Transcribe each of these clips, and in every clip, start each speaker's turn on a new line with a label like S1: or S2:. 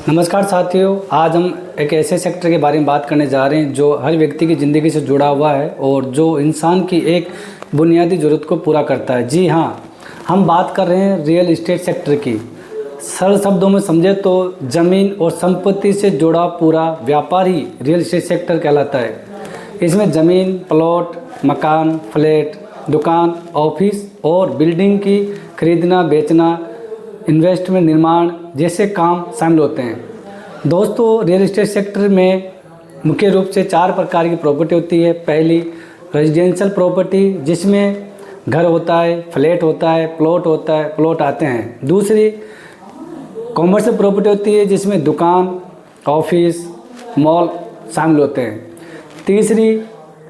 S1: नमस्कार साथियों, आज हम एक ऐसे सेक्टर के बारे में बात करने जा रहे हैं जो हर व्यक्ति की ज़िंदगी से जुड़ा हुआ है और जो इंसान की एक बुनियादी ज़रूरत को पूरा करता है। जी हाँ, हम बात कर रहे हैं रियल एस्टेट सेक्टर की। सरल शब्दों में समझे तो ज़मीन और संपत्ति से जुड़ा पूरा व्यापार ही रियल एस्टेट सेक्टर कहलाता है। इसमें ज़मीन, प्लॉट, मकान, फ्लैट, दुकान, ऑफिस और बिल्डिंग की खरीदना, बेचना, इन्वेस्टमेंट, निर्माण जैसे काम शामिल होते हैं। दोस्तों, रियल एस्टेट सेक्टर में मुख्य रूप से 4 प्रकार की प्रॉपर्टी होती है। पहली रेजिडेंशियल प्रॉपर्टी, जिसमें घर होता है, फ्लैट होता है, प्लॉट आते हैं। दूसरी कॉमर्शियल प्रॉपर्टी होती है, जिसमें दुकान, ऑफिस, मॉल शामिल होते हैं। तीसरी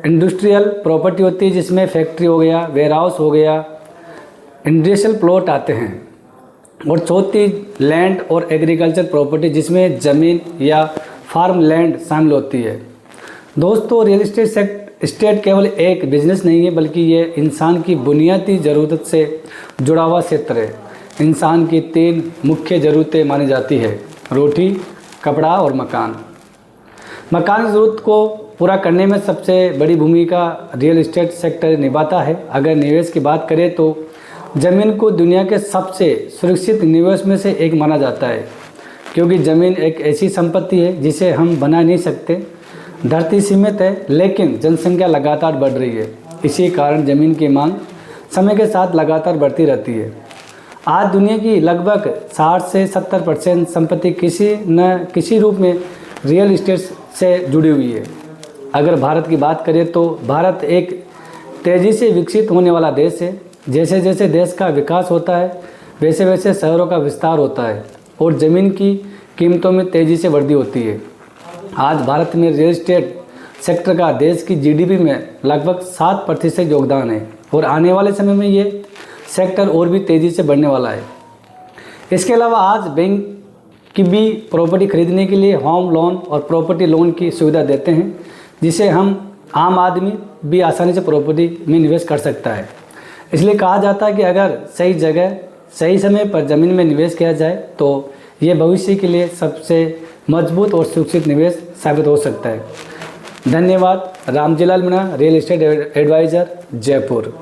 S1: इंडस्ट्रियल प्रॉपर्टी होती है, जिसमें फैक्ट्री हो गया, वेयरहाउस हो गया, इंडस्ट्रियल प्लॉट आते हैं। और चौथी लैंड और एग्रीकल्चर प्रॉपर्टी, जिसमें ज़मीन या फार्म लैंड शामिल होती है। दोस्तों, रियल एस्टेट केवल एक बिजनेस नहीं है, बल्कि ये इंसान की बुनियादी ज़रूरत से जुड़ा हुआ क्षेत्र है। इंसान की 3 मुख्य ज़रूरतें मानी जाती है: रोटी, कपड़ा और मकान। मकान की ज़रूरत को पूरा करने में सबसे बड़ी भूमिका रियल एस्टेट सेक्टर निभाता है। अगर निवेश की बात करें तो ज़मीन को दुनिया के सबसे सुरक्षित निवेश में से एक माना जाता है, क्योंकि ज़मीन एक ऐसी संपत्ति है जिसे हम बना नहीं सकते। धरती सीमित है, लेकिन जनसंख्या लगातार बढ़ रही है। इसी कारण ज़मीन की मांग समय के साथ लगातार बढ़ती रहती है। आज दुनिया की लगभग 60 से 70% संपत्ति किसी न किसी रूप में रियल एस्टेट से जुड़ी हुई है। अगर भारत की बात करें तो भारत एक तेज़ी से विकसित होने वाला देश है। जैसे जैसे देश का विकास होता है, वैसे वैसे शहरों का विस्तार होता है और ज़मीन की कीमतों में तेज़ी से वृद्धि होती है। आज भारत में रियल एस्टेट सेक्टर का देश की जीडीपी में लगभग 7% योगदान है और आने वाले समय में ये सेक्टर और भी तेज़ी से बढ़ने वाला है। इसके अलावा आज बैंक की भी प्रॉपर्टी खरीदने के लिए होम लोन और प्रॉपर्टी लोन की सुविधा देते हैं, जिसे हम आम आदमी भी आसानी से प्रॉपर्टी में निवेश कर सकता है। इसलिए कहा जाता है कि अगर सही जगह सही समय पर ज़मीन में निवेश किया जाए तो ये भविष्य के लिए सबसे मजबूत और सुरक्षित निवेश साबित हो सकता है। धन्यवाद। Ramjilal Meena, real estate adviser, Jaipur.